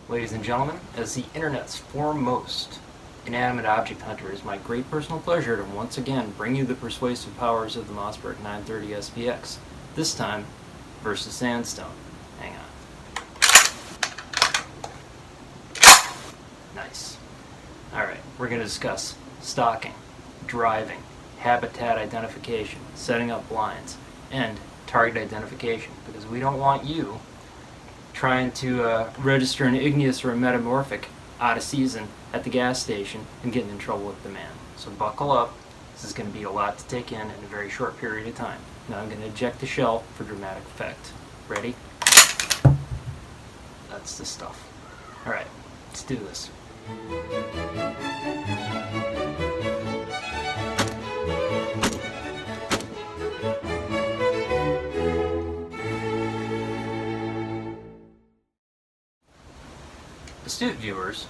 Ladies and gentlemen, as the internet's foremost inanimate object hunter, it is my great personal pleasure to once again bring you the persuasive powers of the Mossberg 930 SPX. This time, versus Sandstone. Hang on. Nice. Alright, we're going to discuss stalking, driving, habitat identification, setting up blinds, and target identification, because we don't want you trying to register an igneous or a metamorphic out of season at the gas station and getting in trouble with the man. So buckle up. This is going to be a lot to take in a very short period of time. Now I'm going to eject the shell for dramatic effect. Ready? That's the stuff. Alright, let's do this. Astute viewers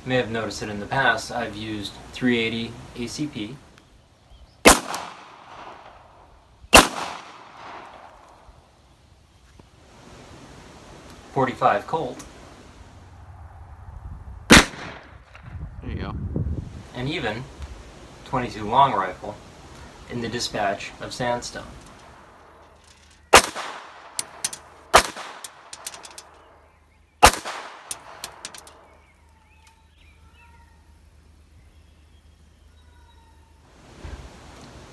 may have noticed that in the past I've used 380 ACP, .45 Colt, there you go, and even 22 long rifle in the dispatch of Sandstone.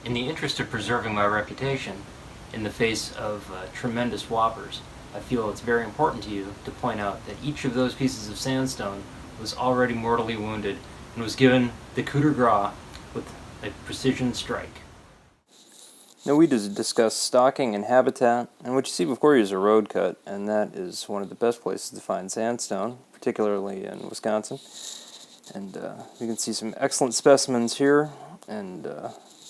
In the interest of preserving my reputation in the face of tremendous whoppers, I feel it's very important to you to point out that each of those pieces of sandstone was already mortally wounded and was given the coup de grace with a precision strike. Now we just discussed stalking and habitat, and what you see before you is a road cut, and that is one of the best places to find sandstone, particularly in Wisconsin. And you can see some excellent specimens here, and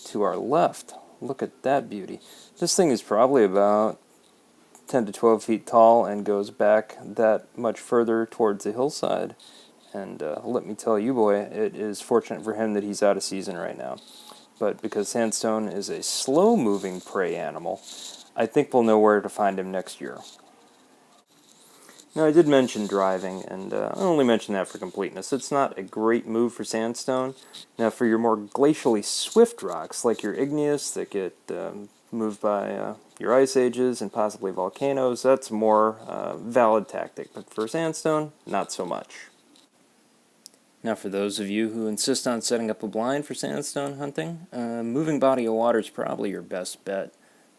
to our left, look at that beauty. This thing is probably about 10 to 12 feet tall and goes back that much further towards the hillside. And let me tell you, boy, it is fortunate for him that he's out of season right now. But because sandstone is a slow-moving prey animal, I think we'll know where to find him next year. Now, I did mention driving, and I only mention that for completeness. It's not a great move for sandstone. Now, for your more glacially swift rocks, like your igneous that get moved by your ice ages and possibly volcanoes, that's a more valid tactic. But for sandstone, not so much. Now, for those of you who insist on setting up a blind for sandstone hunting, moving body of water is probably your best bet.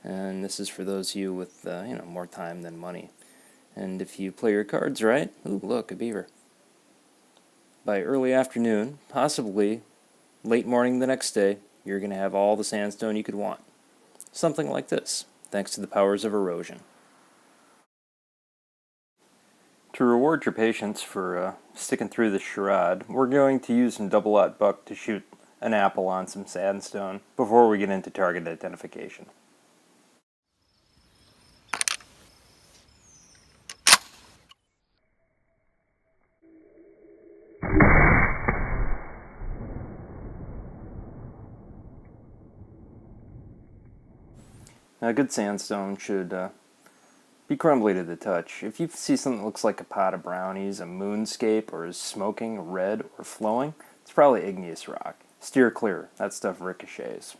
And this is for those of you with more time than money. And if you play your cards right, ooh, look, a beaver. By early afternoon, possibly late morning the next day, you're going to have all the sandstone you could want. Something like this, thanks to the powers of erosion. To reward your patience for sticking through the charade, we're going to use some double-aught buck to shoot an apple on some sandstone before we get into target identification. Now, good sandstone should be crumbly to the touch. If you see something that looks like a pot of brownies, a moonscape, or is smoking, red, or flowing, it's probably igneous rock. Steer clear. That stuff ricochets.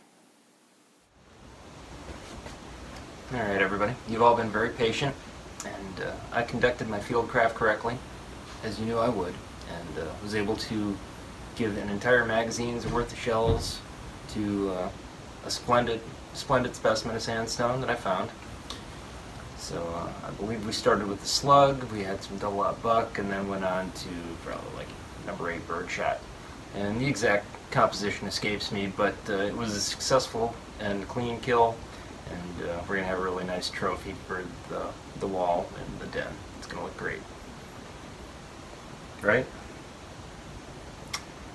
Alright, everybody. You've all been very patient, and I conducted my fieldcraft correctly, as you knew I would, and was able to give an entire magazine's worth of shells to a splendid specimen of sandstone that I found. So I believe we started with the slug, we had some double-aught buck, and then went on to probably like number 8 birdshot. And the exact composition escapes me, but it was a successful and clean kill, and we're going to have a really nice trophy for the wall and the den. It's going to look great. Right?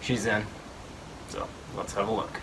She's in, so let's have a look.